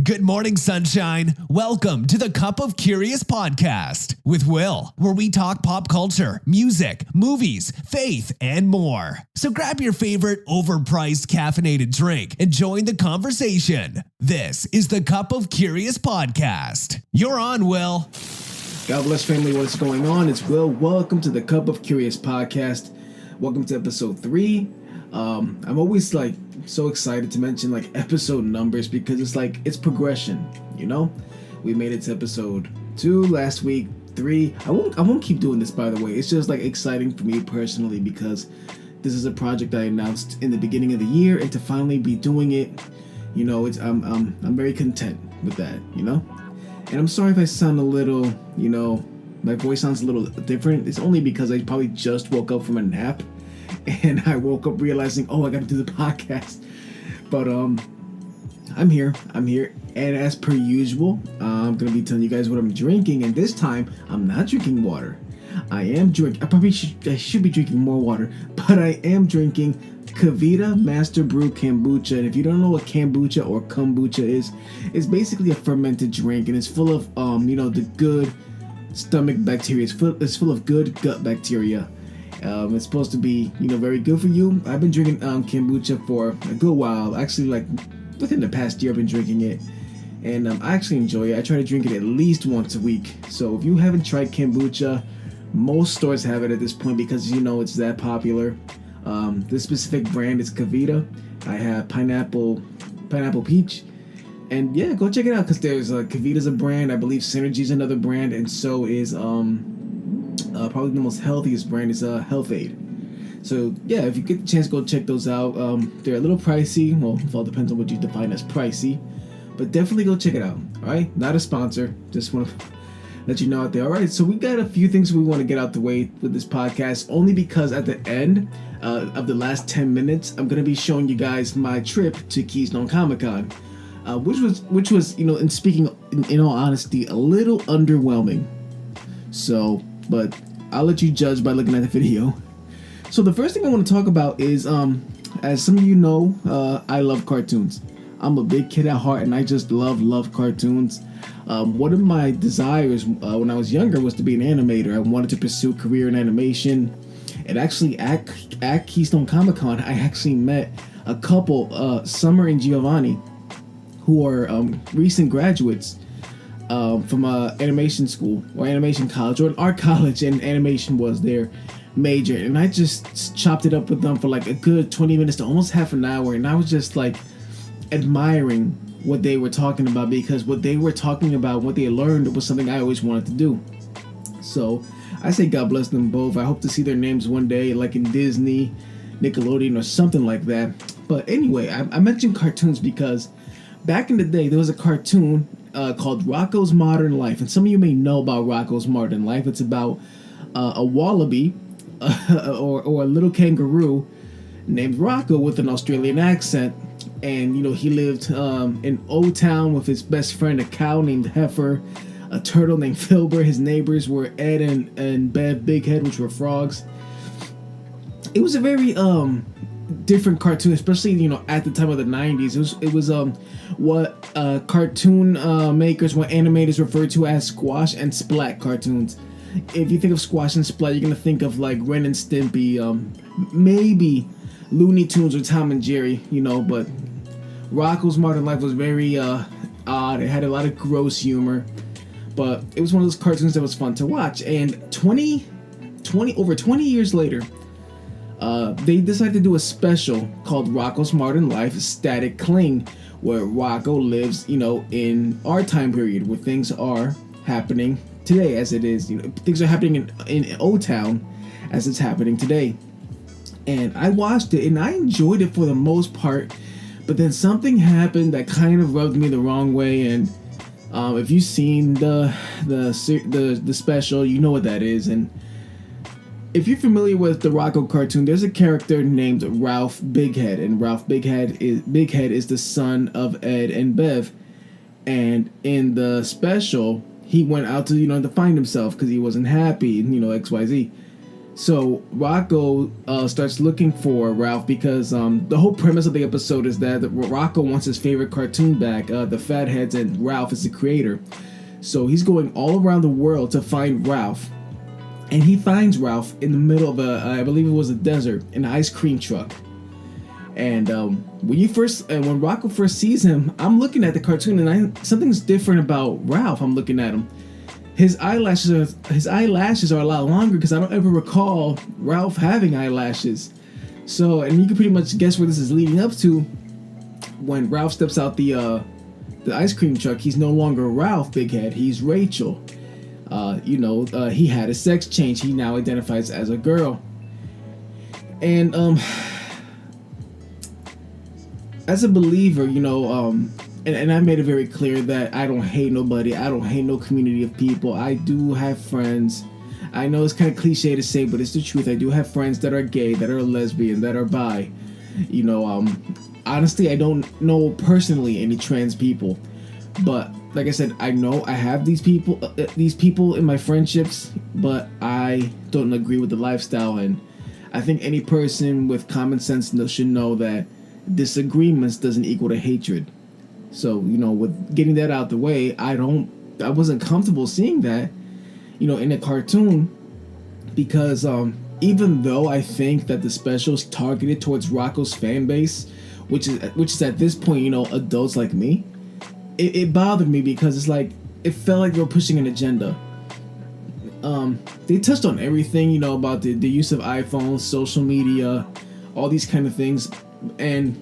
Good morning, sunshine. Welcome to the CupofCurious podcast with Will, where we talk pop culture, music, movies, faith, and more. So grab your favorite overpriced caffeinated drink and join the conversation. This is the CupofCurious podcast. You're on, Will. God bless, family. What's going on? It's Will. Welcome to the CupofCurious podcast. Welcome to episode 3. I'm always so excited to mention episode numbers because it's progression, you know? We made it to episode 2 last week, 3. I won't keep doing this, by the way. It's just exciting for me personally because this is a project I announced in the beginning of the year, and to finally be doing it, you know, I'm very content with that, you know? And I'm sorry if I sound a little, you know, my voice sounds a little different. It's only because I probably just woke up from a nap. And I woke up realizing, I got to do the podcast. But I'm here. And as per usual, I'm going to be telling you guys what I'm drinking. And this time, I'm not drinking water. I should be drinking more water. But I am drinking KeVita Master Brew Kombucha. And if you don't know what kombucha or kombucha is, it's basically a fermented drink. And it's full of, the good stomach bacteria. It's full of good gut bacteria. It's supposed to be, very good for you. I've been drinking kombucha for a good while. Actually, within the past year, I've been drinking it. And I actually enjoy it. I try to drink it at least once a week. So if you haven't tried kombucha, most stores have it at this point because, it's that popular. This specific brand is KeVita. I have pineapple peach. And yeah, go check it out because there's KeVita's a brand. I believe Synergy's another brand. And so is... probably the most healthiest brand is Health Aid. So yeah, if you get the chance, go check those out. They're a little pricey. Well, it all depends on what you define as pricey, but definitely go check it out. All right, not a sponsor. Just want to let you know out there. All right, so we got a few things we want to get out the way with this podcast, only because at the end of the last 10 minutes, I'm gonna be showing you guys my trip to Keystone Comic Con, which was in speaking in all honesty, a little underwhelming. So. But I'll let you judge by looking at the video. So the first thing I want to talk about is, as some of you know, I love cartoons. I'm a big kid at heart, and I just love cartoons. One of my desires when I was younger was to be an animator. I wanted to pursue a career in animation. And actually, at Keystone Comic Con, I actually met a couple, Summer and Giovanni, who are recent graduates. From animation school or animation college or an art college, and animation was their major, and I just chopped it up with them for a good 20 minutes to almost half an hour, and I was just admiring what they were talking about, because what they were talking about, what they learned, was something I always wanted to do. So I say God bless them both. I hope to see their names one day in Disney, Nickelodeon, or something like that. But anyway, I mentioned cartoons because back in the day there was a cartoon called Rocko's Modern Life, and some of you may know about Rocko's Modern Life. It's about a wallaby or a little kangaroo named Rocko with an Australian accent, and he lived in O Town with his best friend, a cow named Heifer, a turtle named Filbert. His neighbors were Ed and Bev Bighead, which were frogs. It was a very different cartoon, especially at the time of the 90s. It was what cartoon makers, what animators referred to as squash and splat cartoons. If you think of squash and splat, you're gonna think of Ren and Stimpy, maybe Looney Tunes or Tom and Jerry, but Rocko's Modern Life was very odd. It had a lot of gross humor, but it was one of those cartoons that was fun to watch. And over 20 years later, they decided to do a special called Rocko's Modern Life Static Cling, where Rocko lives, in our time period, where things are happening today as it is. Things are happening in O-Town as it's happening today. And I watched it, and I enjoyed it for the most part, but then something happened that kind of rubbed me the wrong way. And if you've seen the special, you know what that is. And if you're familiar with the Rocko cartoon, there's a character named Ralph Bighead, and Ralph Bighead is the son of Ed and Bev. And in the special, he went out to to find himself because he wasn't happy, XYZ. So Rocko starts looking for Ralph because the whole premise of the episode is that Rocko wants his favorite cartoon back, the Fatheads, and Ralph is the creator. So he's going all around the world to find Ralph. And he finds Ralph in the middle of I believe it was a desert, in an ice cream truck. And when Rocko first sees him, I'm looking at the cartoon and something's different about Ralph. I'm looking at him. His eyelashes are a lot longer because I don't ever recall Ralph having eyelashes. So, and you can pretty much guess where this is leading up to. When Ralph steps out the ice cream truck, he's no longer Ralph Big Head. He's Rachel. He had a sex change. He now identifies as a girl. And as a believer, and I made it very clear that I don't hate nobody. I don't hate no community of people. I do have friends. I know it's kind of cliche to say, but it's the truth. I do have friends that are gay, that are lesbian, that are bi. Honestly, I don't know personally any trans people. But like I said, I know I have these people in my friendships, but I don't agree with the lifestyle. And I think any person with common sense should know that disagreements doesn't equal to hatred. So, with getting that out the way, I wasn't comfortable seeing that, in a cartoon, because even though I think that the special is targeted towards Rocko's fan base, which is at this point, adults like me, it bothered me because it's like, it felt like they were pushing an agenda. They touched on everything, about the use of iPhones, social media, all these kind of things, and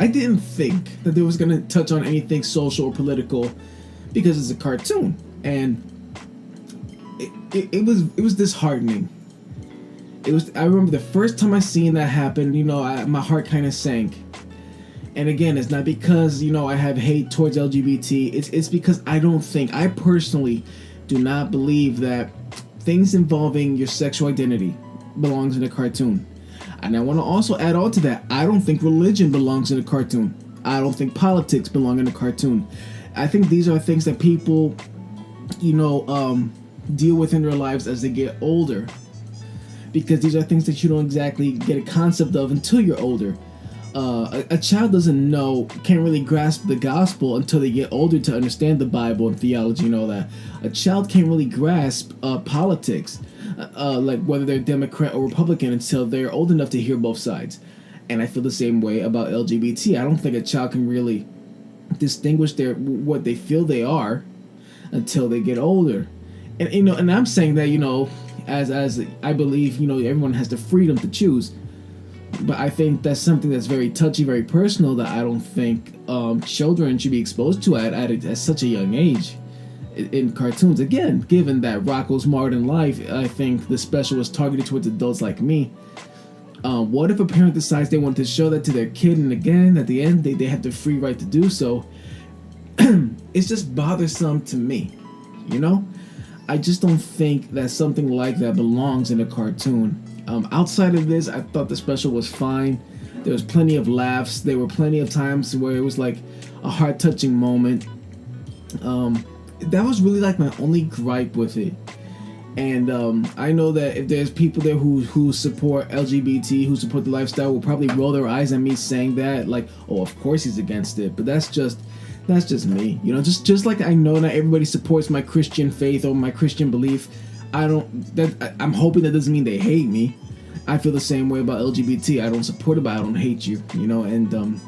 I didn't think that they was gonna touch on anything social or political because it's a cartoon, and it was disheartening. I remember the first time I seen that happen, my heart kind of sank. And again, it's not because I have hate towards LGBT. It's because I personally do not believe that things involving your sexual identity belongs in a cartoon. And I want to also add on to that, I don't think religion belongs in a cartoon. I don't think politics belong in a cartoon. I think these are things that people, deal with in their lives as they get older. Because these are things that you don't exactly get a concept of until you're older. A child can't really grasp the gospel until they get older to understand the Bible and theology and all that. A child can't really grasp politics. Like whether they're Democrat or Republican until they're old enough to hear both sides. And I feel the same way about LGBT. I don't think a child can really distinguish what they feel they are until they get older. And and I'm saying that as I believe everyone has the freedom to choose, but I think that's something that's very touchy, very personal, that I don't think children should be exposed to at such a young age. In cartoons, again, given that Rocko's modern life, I think the special was targeted towards adults like me. What if a parent decides they want to show that to their kid, and again, at the end, they have the free right to do so? It's just bothersome to me, I just don't think that something like that belongs in a cartoon. Outside of this, I thought the special was fine. There was plenty of laughs. There were plenty of times where it was like a heart-touching moment. That was really like my only gripe with it. And I know that if there's people there who support LGBT, who support the lifestyle, will probably roll their eyes at me saying that, like, oh, of course he's against it. But that's just me. Just like I know not everybody supports my Christian faith or my Christian belief. I'm hoping that doesn't mean they hate me. I feel the same way about LGBT. I don't support it, but I don't hate you. And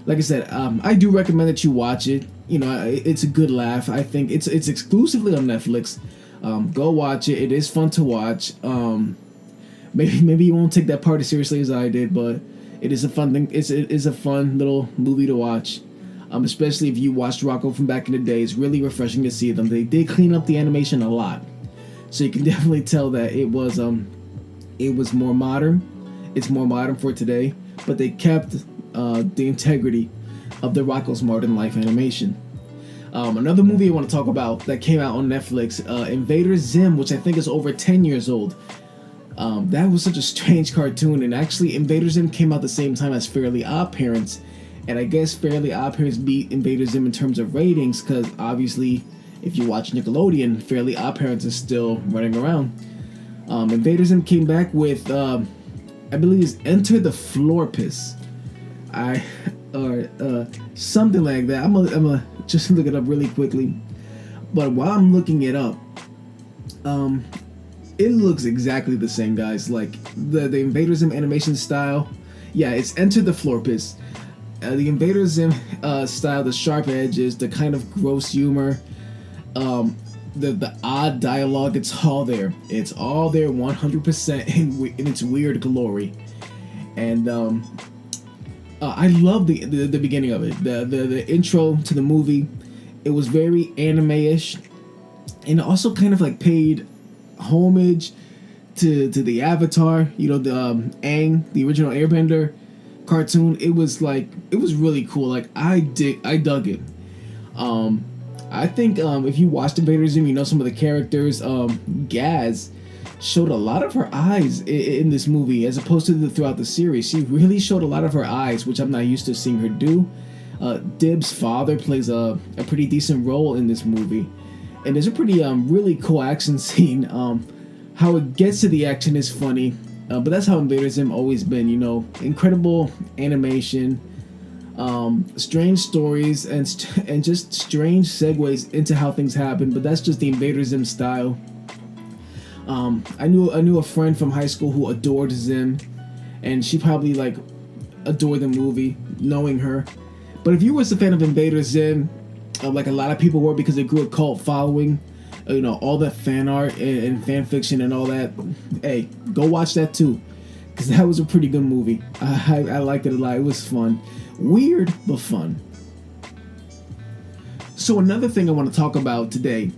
like I said, I do recommend that you watch it. It's a good laugh. I think it's exclusively on Netflix. Go watch it. It is fun to watch. Maybe you won't take that part as seriously as I did, but it is a fun thing. It is a fun little movie to watch. Especially if you watched Rocko from back in the day. It's really refreshing to see them. They did clean up the animation a lot, so you can definitely tell that it was more modern. It's more modern for today, but they kept the integrity of the Rocko's modern life animation. Another movie I want to talk about that came out on Netflix, Invader Zim, which I think is over 10 years old. That was such a strange cartoon, and actually Invader Zim came out the same time as Fairly Odd Parents, and I guess Fairly Odd Parents beat Invader Zim in terms of ratings, because obviously if you watch Nickelodeon, Fairly Odd Parents is still running around. Invader Zim came back with, I believe it's Enter the Florpus. Or something like that. I'm gonna just look it up really quickly. But while I'm looking it up, it looks exactly the same, guys. Like the Invader Zim animation style. Yeah, it's Enter the Florpus. The Invader Zim style, the sharp edges, the kind of gross humor, the odd dialogue, it's all there. It's all there 100% in its weird glory. And I love the beginning of it. The intro to the movie. It was very anime-ish. And it also kind of like paid homage to the Avatar, you know, the Aang, the original Airbender cartoon. It was really cool. Like I dug it. I think if you watched Invader Zim, you know some of the characters. Gaz showed a lot of her eyes in this movie as opposed to throughout the series. She really showed a lot of her eyes, which I'm not used to seeing her do. Dib's father plays a pretty decent role in this movie. And there's a pretty really cool action scene. How it gets to the action is funny, but that's how Invader Zim always been, you know. Incredible animation, strange stories, and just strange segues into how things happen. But that's just the Invader Zim style. I knew a friend from high school who adored Zim, and she probably like adored the movie, knowing her. But if you were a fan of Invader Zim, like a lot of people were, because it grew a cult following, you know, all that fan art and fan fiction and all that, hey, go watch that too, because that was a pretty good movie. I liked it a lot. It was fun, weird but fun. So another thing I want to talk about today,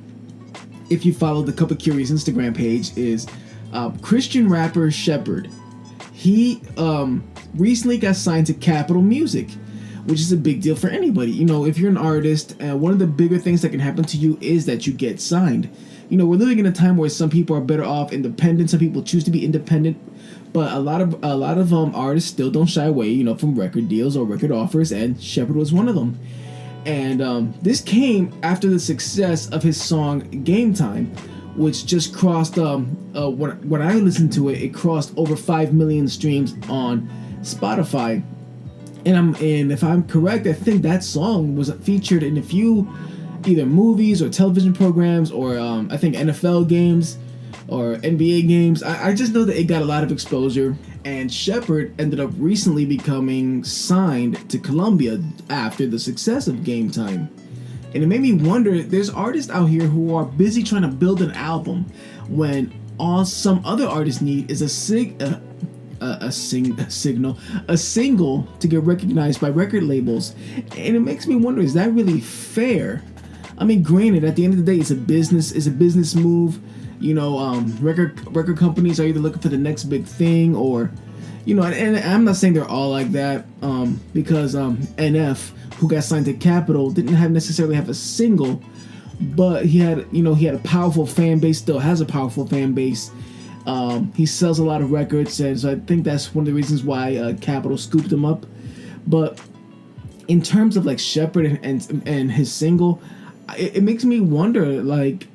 if you follow the CupofCurious Instagram page, is Christian rapper Shepherd. He recently got signed to Capitol Music, which is a big deal for anybody. You know, if you're an artist, one of the bigger things that can happen to you is that you get signed. You know, we're living in a time where some people are better off independent. Some people choose to be independent, but a lot of artists still don't shy away, you know, from record deals or record offers, and Shepherd was one of them. And this came after the success of his song Game Time, which just crossed, when I listened to it, it crossed over 5 million streams on Spotify. And if I'm correct, I think that song was featured in a few either movies or television programs, or I think NFL games or NBA games. I just know that it got a lot of exposure. And Shepherd ended up recently becoming signed to Columbia after the success of Game Time. And it made me wonder, there's artists out here who are busy trying to build an album when all some other artists need is a single to get recognized by record labels. And it makes me wonder, is that really fair? I mean, granted, at the end of the day, it's a business move. You know, record companies are either looking for the next big thing, or, you know, and I'm not saying they're all like that, because NF, who got signed to Capitol, didn't necessarily have a single, but he had a powerful fan base, still has a powerful fan base. He sells a lot of records, and so I think that's one of the reasons why Capitol scooped him up. But in terms of like Shepherd and his single, it makes me wonder, like,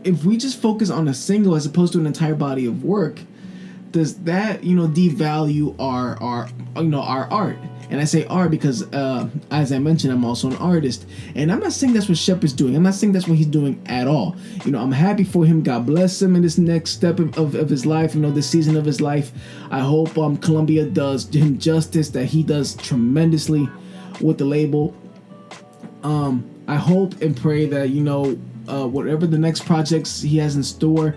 if we just focus on a single as opposed to an entire body of work, does that, you know, devalue our art? And I say art because, as I mentioned, I'm also an artist. And I'm not saying that's what Shepherd's doing. I'm not saying that's what he's doing at all. You know, I'm happy for him. God bless him in this next step of his life, you know, this season of his life. I hope Columbia does him justice, that he does tremendously with the label. I hope and pray that, you know, whatever the next projects he has in store,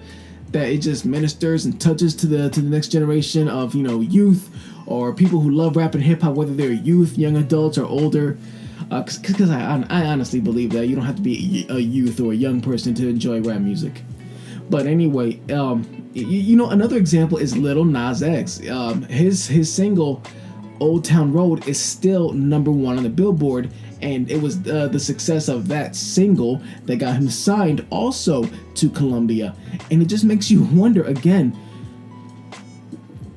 that it just ministers and touches to the next generation of, you know, youth, or people who love rap and hip-hop, whether they're youth, young adults, or older. Because I honestly believe that you don't have to be a youth or a young person to enjoy rap music. But anyway, you know, another example is Lil Nas X. His single Old Town Road is still #1 on the Billboard, and it was the success of that single that got him signed also to Columbia. And it just makes you wonder again,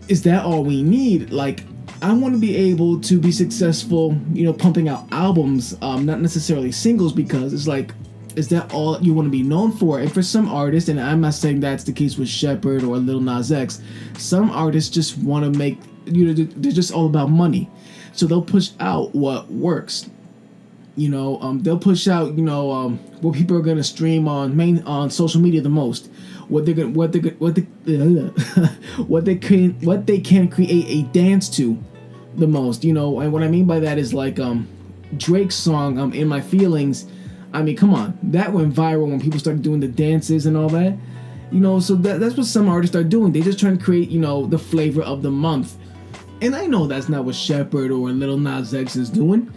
is that all we need? Like, I want to be able to be successful, you know, pumping out albums, not necessarily singles, because it's like, Is that all you want to be known for? And for some artists, and I'm not saying that's the case with Shepherd or Lil Nas X, some artists just want to make, they're just all about money. So they'll push out what works. They'll push out, what people are gonna stream on social media the most, what they can create a dance to the most, and what I mean by that is like Drake's song In My Feelings. I mean, come on, that went viral when people started doing the dances and all that, so that's what some artists are doing. They're just trying to create, the flavor of the month. And I know that's not what Shepherd or Lil Nas X is doing,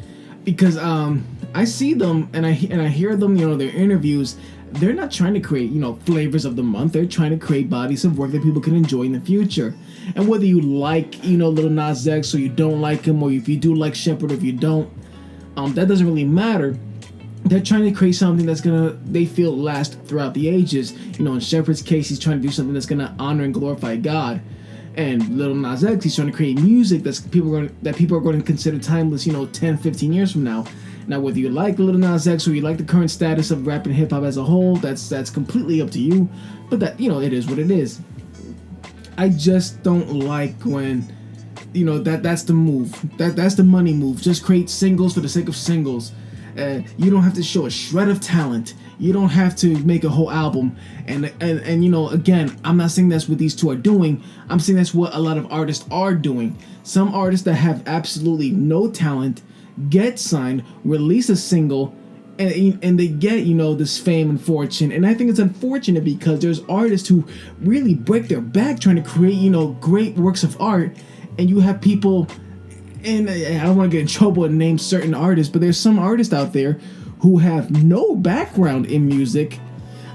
because I see them and I hear them, their interviews. They're not trying to create, flavors of the month. They're trying to create bodies of work that people can enjoy in the future. And whether you like, Lil Nas X, or you don't like him, or if you do like Shepherd, or if you don't, that doesn't really matter. They're trying to create something that's they feel last throughout the ages. In Shepherd's case, he's trying to do something that's gonna honor and glorify God. And Lil Nas X, he's trying to create music that people are going to consider timeless, 10, 15 years from now. Now, whether you like Lil Nas X or you like the current status of rap and hip hop as a whole, that's completely up to you. But that, it is what it is. I just don't like when, that's the move. That's the money move. Just create singles for the sake of singles. You don't have to show a shred of talent. You don't have to make a whole album. And again, I'm not saying that's what these two are doing. I'm saying that's what a lot of artists are doing. Some artists that have absolutely no talent get signed, release a single, and they get, this fame and fortune. And I think it's unfortunate because there's artists who really break their back trying to create, great works of art. And you have people, and I don't want to get in trouble and name certain artists, but there's some artists out there who have no background in music.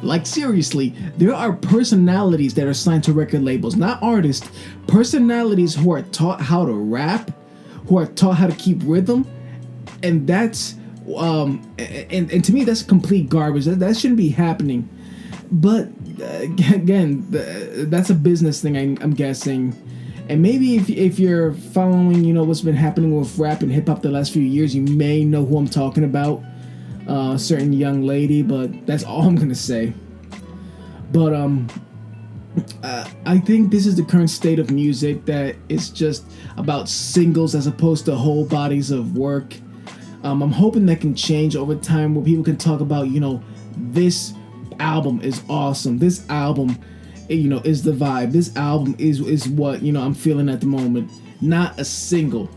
Like, seriously, there are personalities that are signed to record labels, not artists. Personalities who are taught how to rap, who are taught how to keep rhythm, and that's and to me that's complete garbage. That shouldn't be happening. But again, that's a business thing, I'm guessing. And maybe if you're following, what's been happening with rap and hip hop the last few years, you may know who I'm talking about. A certain young lady, but that's all I'm gonna say. But I think this is the current state of music, that it's just about singles as opposed to whole bodies of work. I'm hoping that can change over time, where people can talk about, this album is awesome. This album, is the vibe. This album is what, I'm feeling at the moment. Not a single,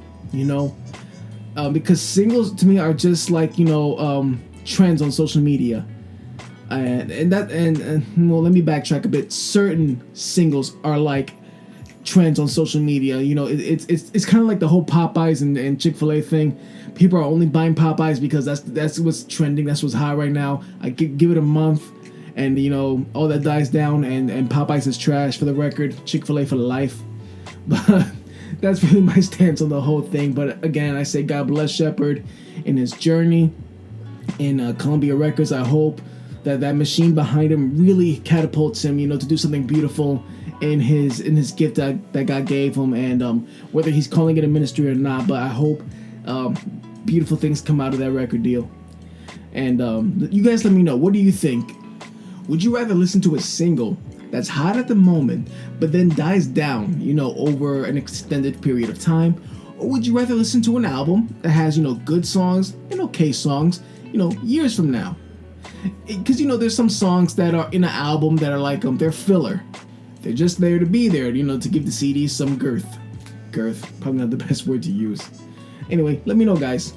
because singles to me are just like, trends on social media. And well, let me backtrack a bit. Certain singles are like trends on social media. It's kind of like the whole Popeyes and Chick-fil-A thing. People are only buying Popeyes because that's what's trending. That's what's hot right now. I give it a month, and all that dies down, and Popeyes is trash, for the record. Chick-fil-A for life. But that's really my stance on the whole thing. But again, I say God bless Shepherd in his journey in Columbia Records. I hope that machine behind him really catapults him, to do something beautiful in his gift that God gave him, and whether he's calling it a ministry or not. But I hope beautiful things come out of that record deal. And you guys let me know, what do you think? Would you rather listen to a single that's hot at the moment but then dies down, over an extended period of time? Or would you rather listen to an album that has, good songs and okay songs, years from now? Because, there's some songs that are in an album that are like, they're filler. They're just there to be there, to give the CD some girth. Girth, probably not the best word to use. Anyway, let me know, guys.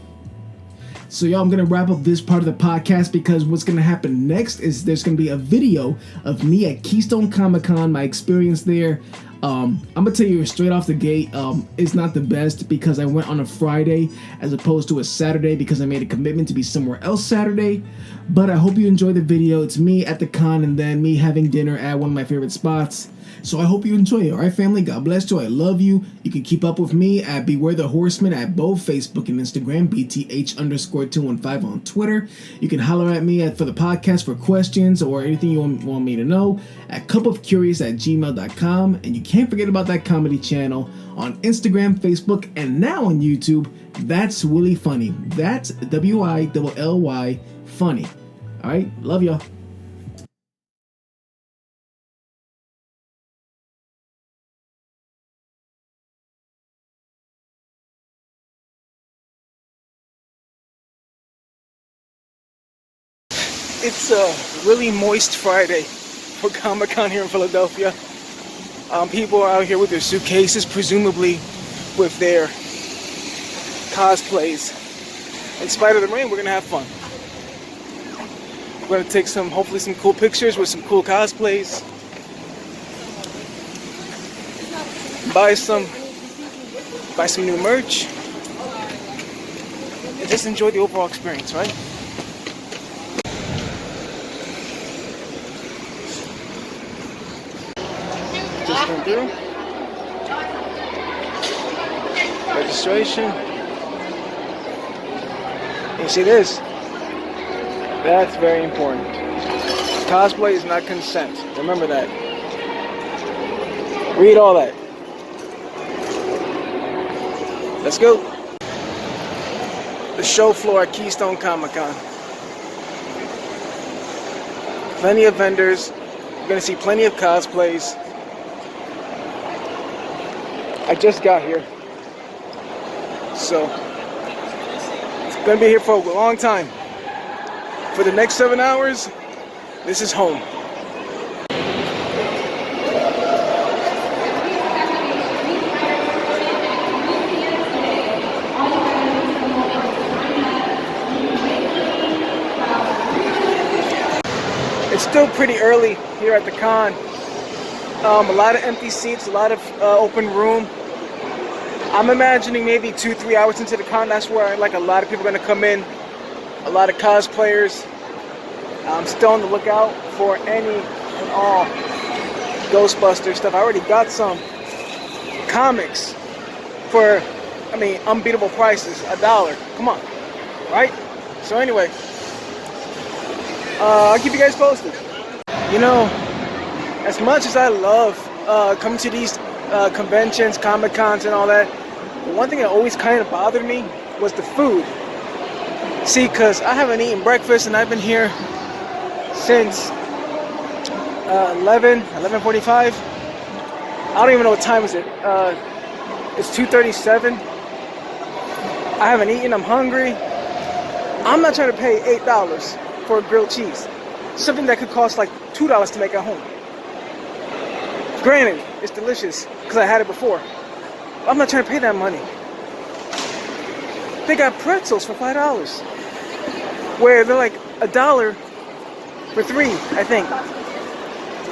So, y'all, I'm going to wrap up this part of the podcast, because what's going to happen next is there's going to be a video of me at Keystone Comic Con, my experience there. I'm going to tell you straight off the gate, it's not the best, because I went on a Friday as opposed to a Saturday, because I made a commitment to be somewhere else Saturday. But I hope you enjoy the video. It's me at the con, and then me having dinner at one of my favorite spots. So I hope you enjoy it. Alright, family, God bless you. I love you. You can keep up with me at Beware the Horseman at both Facebook and Instagram, BTH_215 on Twitter. You can holler at me for the podcast for questions or anything you want me to know at CupofCurious@gmail.com. And you can't forget about that comedy channel on Instagram, Facebook, and now on YouTube. That's Willy Funny. That's WILLY Funny. All right, love y'all. It's a really moist Friday for Comic Con here in Philadelphia. People are out here with their suitcases, presumably with their cosplays. In spite of the rain, we're gonna have fun. We're gonna take hopefully some cool pictures with some cool cosplays. Buy some new merch. And just enjoy the overall experience, right? Just went through. Registration. You see this? That's very important. Cosplay is not consent. Remember that. Read all that. Let's go. The show floor at Keystone Comic Con. Plenty of vendors. You're gonna see plenty of cosplays. I just got here, so it's gonna be here for a long time. For the next 7 hours, this is home. It's still pretty early here at the con. A lot of empty seats, a lot of open room. I'm imagining maybe 2-3 hours into the con, that's where like a lot of people are gonna come in. A lot of cosplayers. I'm still on the lookout for any and all Ghostbuster stuff. I already got some comics for, unbeatable prices, $1. Come on, right? So anyway, I'll keep you guys posted. You know, as much as I love coming to these conventions, Comic Cons and all that, the one thing that always kind of bothered me was the food. See, because I haven't eaten breakfast and I've been here since 11:45. I don't even know what time is it. It's 2:37. I haven't eaten, I'm hungry. I'm not trying to pay $8 for a grilled cheese. Something that could cost like $2 to make at home. Granted, it's delicious because I had it before. I'm not trying to pay that money. They got pretzels for $5, where they're like $1 for 3, I think.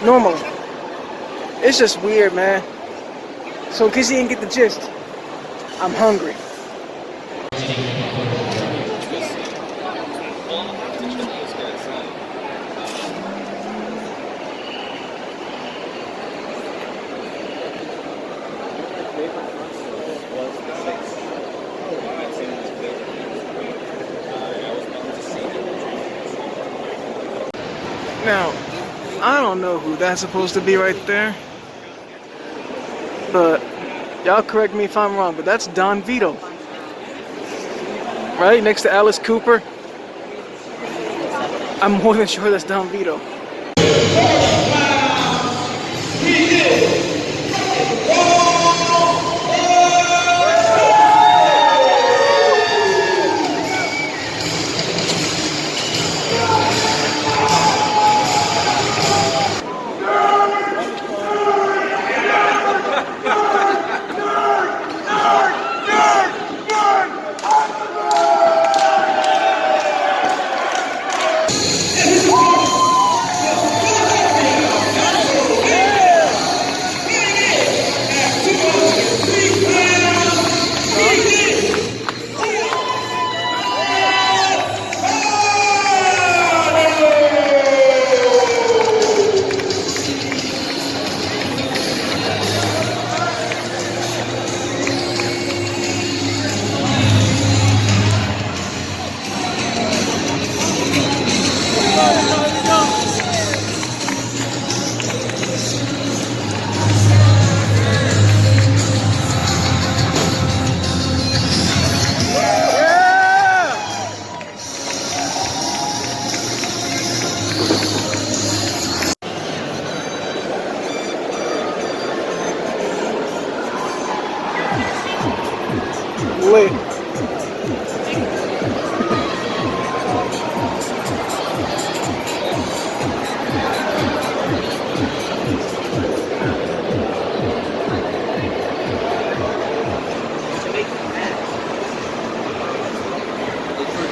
Normally. It's just weird, man. So in case you didn't get the gist, I'm hungry. Now, I don't know who that's supposed to be right there, but y'all correct me if I'm wrong, but that's Don Vito, right next to Alice Cooper. I'm more than sure that's Don Vito.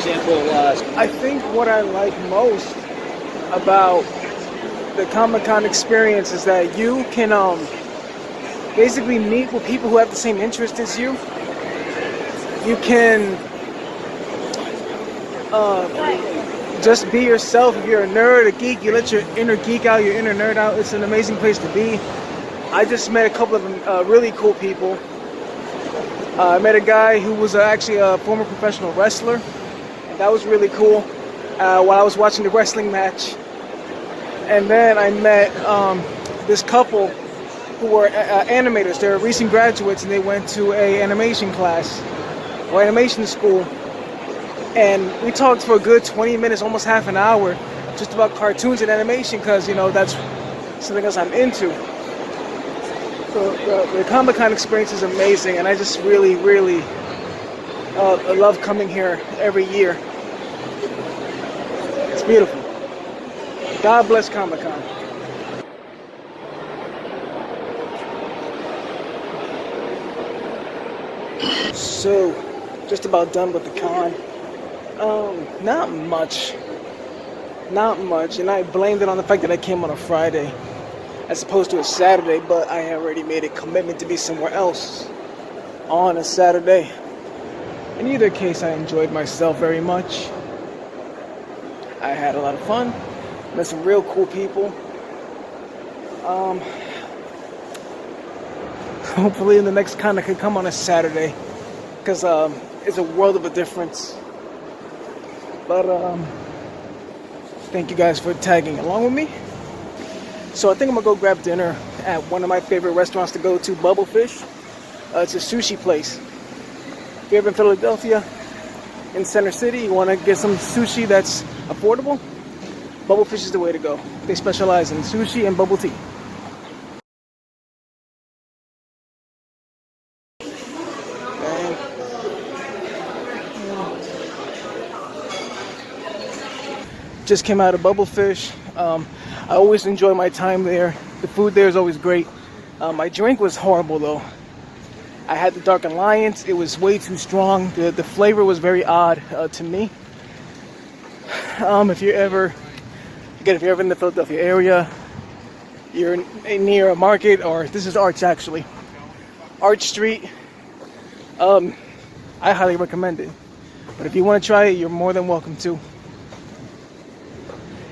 example, I think what I like most about the Comic-Con experience is that you can basically meet with people who have the same interest as you. You can just be yourself. If you're a nerd, a geek, you let your inner geek out, your inner nerd out. It's an amazing place to be. I just met a couple of really cool people. I met a guy who was actually a former professional wrestler. That was really cool while I was watching the wrestling match. And then I met this couple who were animators. They're recent graduates and they went to a animation class or animation school. And we talked for a good 20 minutes, almost half an hour, just about cartoons and animation because, you know, that's something else I'm into. So the Comic-Con experience is amazing, and I just really, really love coming here every year. It's beautiful. God bless Comic-Con. So, just about done with the con. Not much, and I blamed it on the fact that I came on a Friday as opposed to a Saturday, but I already made a commitment to be somewhere else on a Saturday. In either case, I enjoyed myself very much. I had a lot of fun, met some real cool people. Hopefully in the next con I could come on a Saturday, because it's a world of a difference. But thank you guys for tagging along with me. So I think I'm gonna go grab dinner at one of my favorite restaurants to go to, Bubblefish. It's a sushi place. If you're ever in Philadelphia, in Center City, you wanna get some sushi that's affordable, Bubblefish is the way to go. They specialize in sushi and bubble tea. Just came out of Bubblefish. I always enjoy my time there. The food there is always great. My drink was horrible though. I had the Dark Alliance. It was way too strong. The flavor was very odd to me. If you're ever in the Philadelphia area, you're near a market, or this is Arch actually, Arch Street. I highly recommend it. But if you want to try it, you're more than welcome to.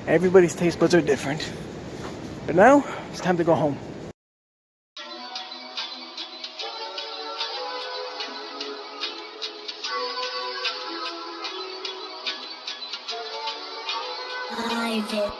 Everybody's taste buds are different. But now, it's time to go home. I did.